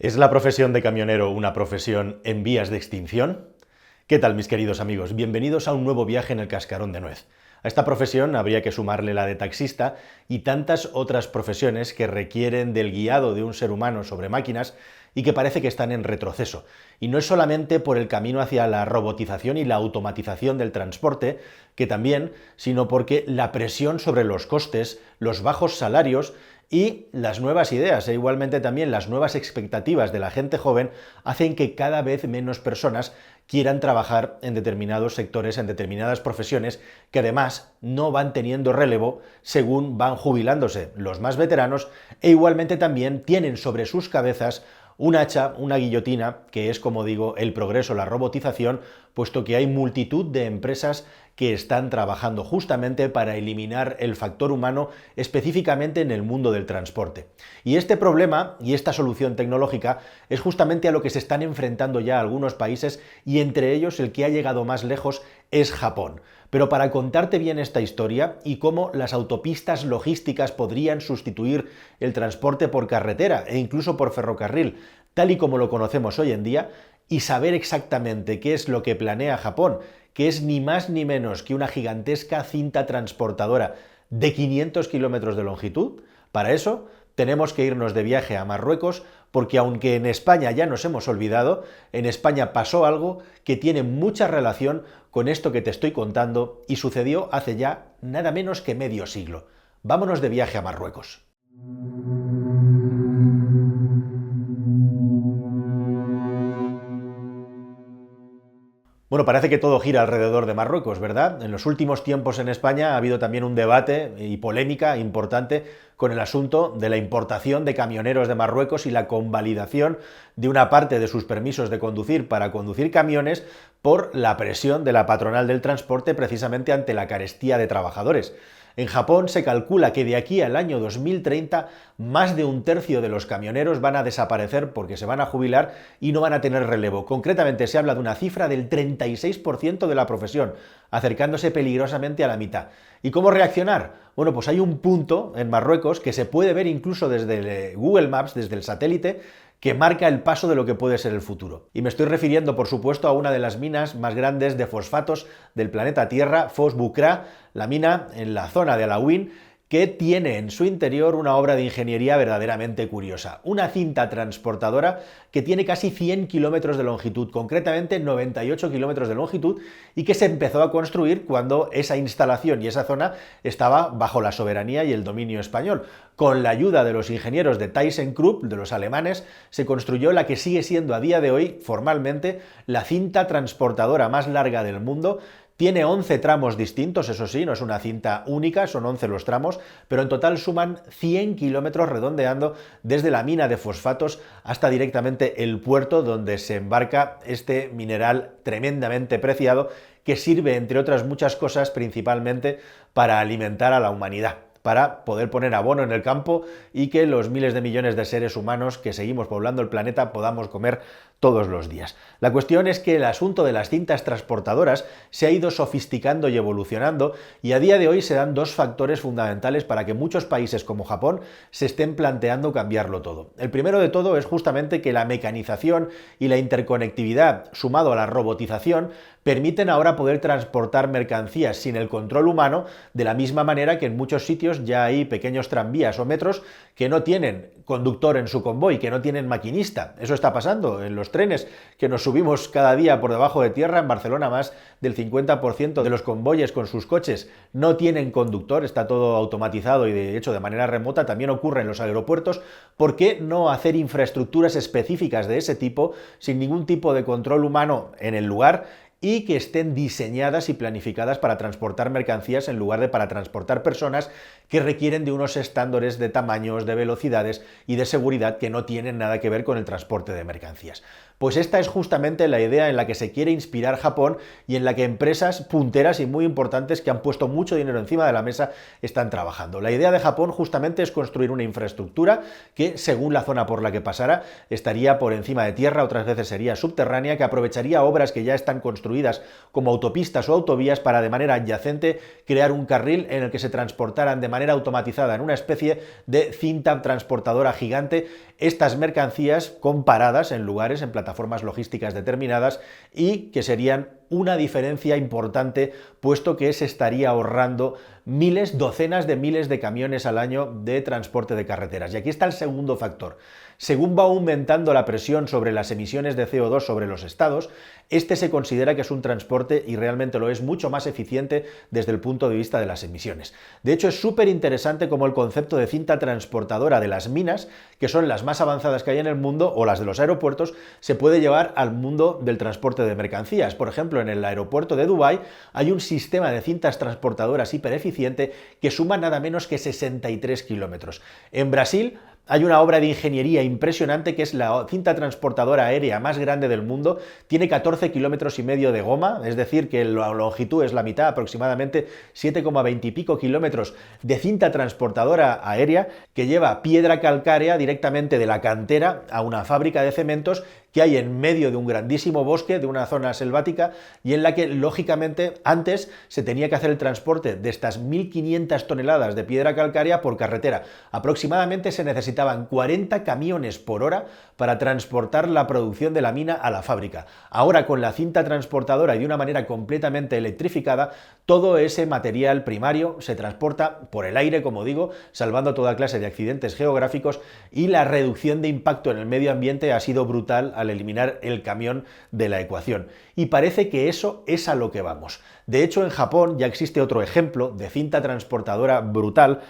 ¿Es la profesión de camionero una profesión en vías de extinción? ¿Qué tal, mis queridos amigos? Bienvenidos a un nuevo viaje en el cascarón de nuez. A esta profesión habría que sumarle la de taxista y tantas otras profesiones que requieren del guiado de un ser humano sobre máquinas y que parece que están en retroceso. Y no es solamente por el camino hacia la robotización y la automatización del transporte, que también, sino porque la presión sobre los costes, los bajos salarios y las nuevas ideas e igualmente también las nuevas expectativas de la gente joven hacen que cada vez menos personas quieran trabajar en determinados sectores, en determinadas profesiones, que además no van teniendo relevo según van jubilándose los más veteranos e igualmente también tienen sobre sus cabezas un hacha, una guillotina, que es, como digo, el progreso, la robotización, puesto que hay multitud de empresas que están trabajando justamente para eliminar el factor humano específicamente en el mundo del transporte. Y este problema y esta solución tecnológica es justamente a lo que se están enfrentando ya algunos países y entre ellos el que ha llegado más lejos es Japón. Pero para contarte bien esta historia y cómo las autopistas logísticas podrían sustituir el transporte por carretera e incluso por ferrocarril, tal y como lo conocemos hoy en día, y saber exactamente qué es lo que planea Japón, que es ni más ni menos que una gigantesca cinta transportadora de 500 kilómetros de longitud, para eso tenemos que irnos de viaje a Marruecos, porque aunque en España ya nos hemos olvidado, en España pasó algo que tiene mucha relación con esto que te estoy contando y sucedió hace ya nada menos que medio siglo. Vámonos de viaje a Marruecos. Bueno, parece que todo gira alrededor de Marruecos, ¿verdad? En los últimos tiempos en España ha habido también un debate y polémica importante con el asunto de la importación de camioneros de Marruecos y la convalidación de una parte de sus permisos de conducir para conducir camiones por la presión de la patronal del transporte precisamente ante la carestía de trabajadores. En Japón se calcula que de aquí al año 2030 más de un tercio de los camioneros van a desaparecer porque se van a jubilar y no van a tener relevo. Concretamente se habla de una cifra del 36% de la profesión, acercándose peligrosamente a la mitad. ¿Y cómo reaccionar? Bueno, pues hay un punto en Marruecos que se puede ver incluso desde Google Maps, desde el satélite, que marca el paso de lo que puede ser el futuro. Y me estoy refiriendo, por supuesto, a una de las minas más grandes de fosfatos del planeta Tierra, Fos Bukra, la mina en la zona de Alauín, que tiene en su interior una obra de ingeniería verdaderamente curiosa. Una cinta transportadora que tiene casi 100 kilómetros de longitud, concretamente 98 kilómetros de longitud, y que se empezó a construir cuando esa instalación y esa zona estaba bajo la soberanía y el dominio español. Con la ayuda de los ingenieros de ThyssenKrupp, de los alemanes, se construyó la que sigue siendo a día de hoy, formalmente, la cinta transportadora más larga del mundo. Tiene 11 tramos distintos, eso sí, no es una cinta única, son 11 los tramos, pero en total suman 100 kilómetros redondeando desde la mina de fosfatos hasta directamente el puerto donde se embarca este mineral tremendamente preciado que sirve, entre otras muchas cosas, principalmente para alimentar a la humanidad, para poder poner abono en el campo y que los miles de millones de seres humanos que seguimos poblando el planeta podamos comer todos los días. La cuestión es que el asunto de las cintas transportadoras se ha ido sofisticando y evolucionando y a día de hoy se dan dos factores fundamentales para que muchos países como Japón se estén planteando cambiarlo todo. El primero de todo es justamente que la mecanización y la interconectividad, sumado a la robotización, permiten ahora poder transportar mercancías sin el control humano, de la misma manera que en muchos sitios ya hay pequeños tranvías o metros que no tienen conductor en su convoy, que no tienen maquinista. Eso está pasando en los trenes que nos subimos cada día por debajo de tierra. En Barcelona más del 50% de los convoyes con sus coches no tienen conductor, está todo automatizado y de hecho de manera remota. También ocurre en los aeropuertos. ¿Por qué no hacer infraestructuras específicas de ese tipo sin ningún tipo de control humano en el lugar y que estén diseñadas y planificadas para transportar mercancías en lugar de para transportar personas que requieren de unos estándares de tamaños, de velocidades y de seguridad que no tienen nada que ver con el transporte de mercancías? Pues esta es justamente la idea en la que se quiere inspirar Japón y en la que empresas punteras y muy importantes que han puesto mucho dinero encima de la mesa están trabajando. La idea de Japón justamente es construir una infraestructura que, según la zona por la que pasara, estaría por encima de tierra, otras veces sería subterránea, que aprovecharía obras que ya están construidas construidas como autopistas o autovías para de manera adyacente crear un carril en el que se transportaran de manera automatizada en una especie de cinta transportadora gigante estas mercancías comparadas en lugares, en plataformas logísticas determinadas y que serían una diferencia importante puesto que se estaría ahorrando miles, docenas de miles de camiones al año de transporte de carreteras. Y aquí está el segundo factor. Según va aumentando la presión sobre las emisiones de CO2 sobre los estados, este se considera que es un transporte, y realmente lo es, mucho más eficiente desde el punto de vista de las emisiones. De hecho, es súper interesante cómo el concepto de cinta transportadora de las minas, que son las más avanzadas que hay en el mundo, o las de los aeropuertos, se puede llevar al mundo del transporte de mercancías. Por ejemplo, en el aeropuerto de Dubái hay un sistema de cintas transportadoras hiper eficiente que suma nada menos que 63 kilómetros. En Brasil hay una obra de ingeniería impresionante que es la cinta transportadora aérea más grande del mundo, tiene 14 kilómetros y medio de goma, es decir, que la longitud es la mitad, aproximadamente 7,20 y pico kilómetros de cinta transportadora aérea que lleva piedra calcárea directamente de la cantera a una fábrica de cementos que hay en medio de un grandísimo bosque, de una zona selvática, y en la que, lógicamente, antes se tenía que hacer el transporte de estas 1.500 toneladas de piedra calcárea por carretera. Aproximadamente se necesitaban 40 camiones por hora para transportar la producción de la mina a la fábrica. Ahora, con la cinta transportadora y de una manera completamente electrificada, todo ese material primario se transporta por el aire, como digo, salvando toda clase de accidentes geográficos, y la reducción de impacto en el medio ambiente ha sido brutal al eliminar el camión de la ecuación. Y parece que eso es a lo que vamos. De hecho, en Japón ya existe otro ejemplo de cinta transportadora brutal,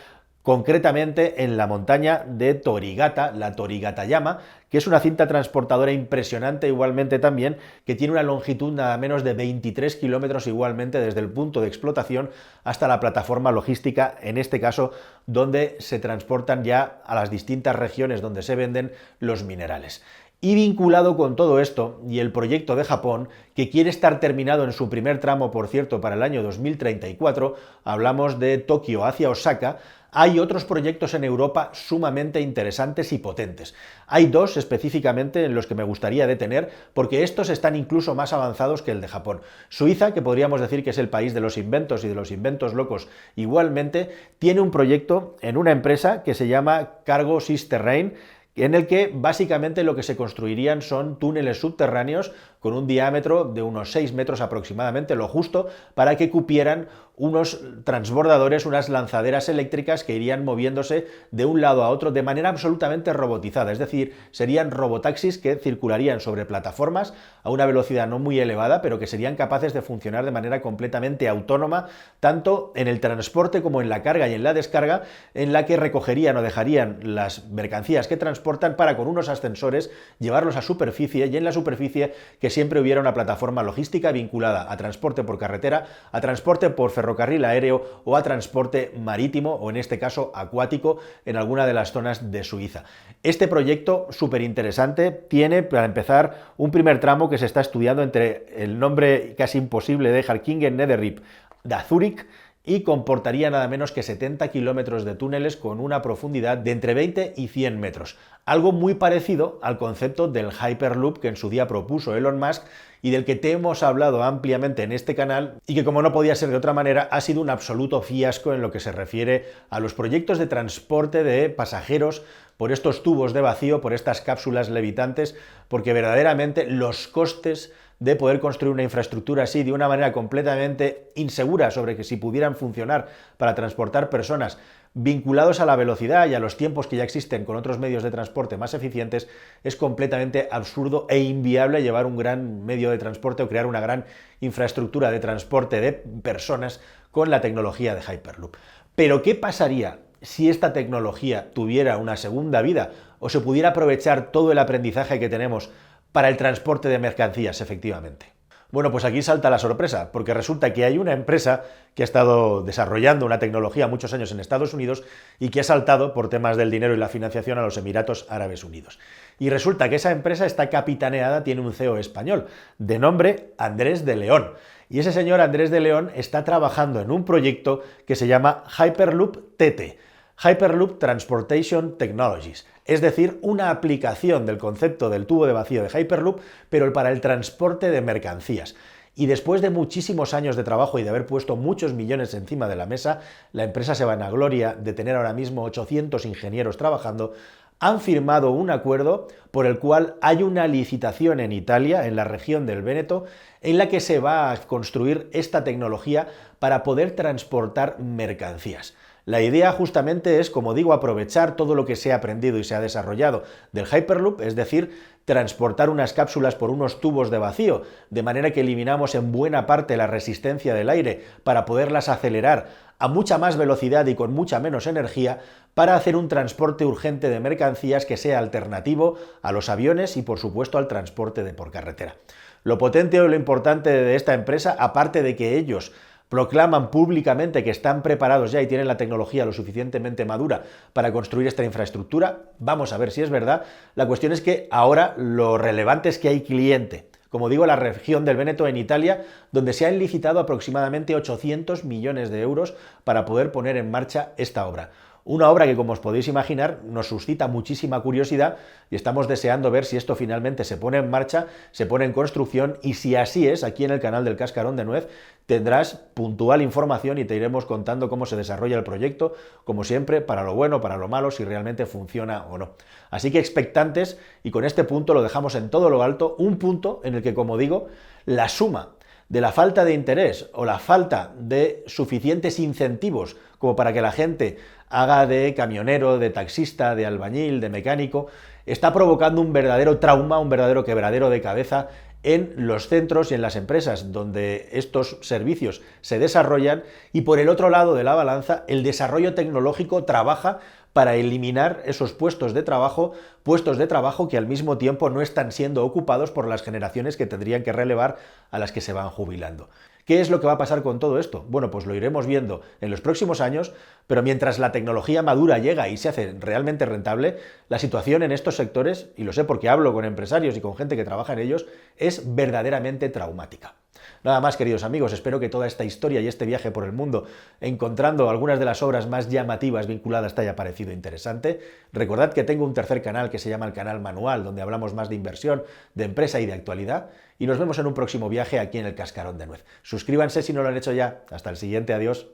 concretamente en la montaña de Torigata, la Torigatayama, que es una cinta transportadora impresionante igualmente también, que tiene una longitud nada menos de 23 kilómetros igualmente desde el punto de explotación hasta la plataforma logística, en este caso donde se transportan ya a las distintas regiones donde se venden los minerales. Y vinculado con todo esto, y el proyecto de Japón, que quiere estar terminado en su primer tramo, por cierto, para el año 2034, hablamos de Tokio hacia Osaka, hay otros proyectos en Europa sumamente interesantes y potentes. Hay dos específicamente en los que me gustaría detener, porque estos están incluso más avanzados que el de Japón. Suiza, que podríamos decir que es el país de los inventos y de los inventos locos igualmente, tiene un proyecto en una empresa que se llama Cargo Systerrain, en el que básicamente lo que se construirían son túneles subterráneos con un diámetro de unos 6 metros aproximadamente, lo justo, para que cupieran unos transbordadores, unas lanzaderas eléctricas que irían moviéndose de un lado a otro de manera absolutamente robotizada, es decir, serían robotaxis que circularían sobre plataformas a una velocidad no muy elevada, pero que serían capaces de funcionar de manera completamente autónoma, tanto en el transporte como en la carga y en la descarga, en la que recogerían o dejarían las mercancías que transportan para, con unos ascensores, llevarlos a superficie, y en la superficie que siempre hubiera una plataforma logística vinculada a transporte por carretera, a transporte por ferrocarril aéreo o a transporte marítimo, o en este caso acuático, en alguna de las zonas de Suiza. Este proyecto, súper interesante, tiene, para empezar, un primer tramo que se está estudiando entre el nombre casi imposible de Harkingen-Nederrip de Zúrich, y comportaría nada menos que 70 kilómetros de túneles con una profundidad de entre 20 y 100 metros. Algo muy parecido al concepto del Hyperloop que en su día propuso Elon Musk y del que te hemos hablado ampliamente en este canal, y que, como no podía ser de otra manera, ha sido un absoluto fiasco en lo que se refiere a los proyectos de transporte de pasajeros por estos tubos de vacío, por estas cápsulas levitantes, porque verdaderamente los costes de poder construir una infraestructura así de una manera completamente insegura sobre que si pudieran funcionar para transportar personas vinculados a la velocidad y a los tiempos que ya existen con otros medios de transporte más eficientes, es completamente absurdo e inviable llevar un gran medio de transporte o crear una gran infraestructura de transporte de personas con la tecnología de Hyperloop. Pero ¿qué pasaría si esta tecnología tuviera una segunda vida o se pudiera aprovechar todo el aprendizaje que tenemos para el transporte de mercancías, efectivamente? Bueno, pues aquí salta la sorpresa, porque resulta que hay una empresa que ha estado desarrollando una tecnología muchos años en Estados Unidos y que ha saltado por temas del dinero y la financiación a los Emiratos Árabes Unidos. Y resulta que esa empresa está capitaneada, tiene un CEO español, de nombre Andrés de León. Y ese señor Andrés de León está trabajando en un proyecto que se llama Hyperloop TT, Hyperloop Transportation Technologies, es decir, una aplicación del concepto del tubo de vacío de Hyperloop, pero para el transporte de mercancías. Y después de muchísimos años de trabajo y de haber puesto muchos millones encima de la mesa, la empresa se vanagloria de tener ahora mismo 800 ingenieros trabajando, han firmado un acuerdo por el cual hay una licitación en Italia, en la región del Véneto, en la que se va a construir esta tecnología para poder transportar mercancías. La idea justamente es, como digo, aprovechar todo lo que se ha aprendido y se ha desarrollado del Hyperloop, es decir, transportar unas cápsulas por unos tubos de vacío, de manera que eliminamos en buena parte la resistencia del aire para poderlas acelerar a mucha más velocidad y con mucha menos energía, para hacer un transporte urgente de mercancías que sea alternativo a los aviones y, por supuesto, al transporte por carretera. Lo potente o lo importante de esta empresa, aparte de que ellos proclaman públicamente que están preparados ya y tienen la tecnología lo suficientemente madura para construir esta infraestructura, vamos a ver si es verdad. La cuestión es que ahora lo relevante es que hay cliente. Como digo, la región del Véneto en Italia, donde se han licitado aproximadamente 800 millones de euros para poder poner en marcha esta obra. Una obra que, como os podéis imaginar, nos suscita muchísima curiosidad y estamos deseando ver si esto finalmente se pone en marcha, se pone en construcción, y si así es, aquí en el canal del Cascarón de Nuez tendrás puntual información y te iremos contando cómo se desarrolla el proyecto, como siempre, para lo bueno, para lo malo, si realmente funciona o no. Así que expectantes, y con este punto lo dejamos en todo lo alto, un punto en el que, como digo, la suma de la falta de interés o la falta de suficientes incentivos como para que la gente haga de camionero, de taxista, de albañil, de mecánico, está provocando un verdadero trauma, un verdadero quebradero de cabeza en los centros y en las empresas donde estos servicios se desarrollan, y por el otro lado de la balanza, el desarrollo tecnológico trabaja para eliminar esos puestos de trabajo que al mismo tiempo no están siendo ocupados por las generaciones que tendrían que relevar a las que se van jubilando. ¿Qué es lo que va a pasar con todo esto? Bueno, pues lo iremos viendo en los próximos años, pero mientras la tecnología madura llega y se hace realmente rentable, la situación en estos sectores, y lo sé porque hablo con empresarios y con gente que trabaja en ellos, es verdaderamente traumática. Nada más, queridos amigos, espero que toda esta historia y este viaje por el mundo, encontrando algunas de las obras más llamativas vinculadas, te haya parecido interesante. Recordad que tengo un tercer canal que se llama el canal Manual, donde hablamos más de inversión, de empresa y de actualidad, y nos vemos en un próximo viaje aquí en el Cascarón de Nuez. Suscríbanse si no lo han hecho ya. Hasta el siguiente, adiós.